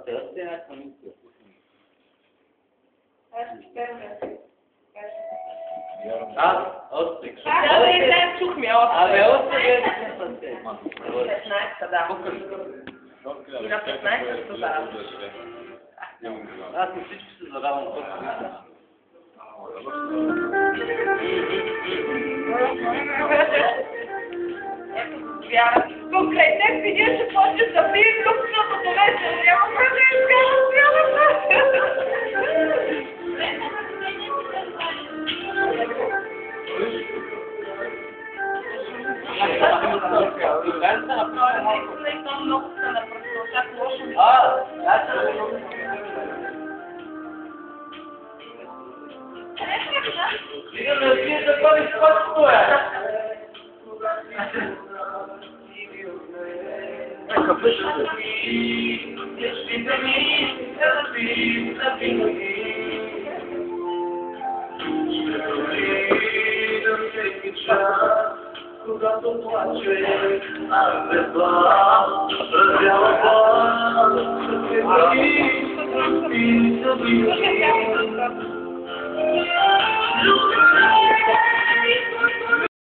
történet, hogy mit történt. Hát, ott még sok. Ja, én nem csak mi ott. Ale ott még nem történt. Snack da. I na snack to da. Hát, mi всички се задавам колко Конкретно видя, че почва да пие къпчето вече. Няма да Когато плаче, аз те плача, развяла плача, и забива.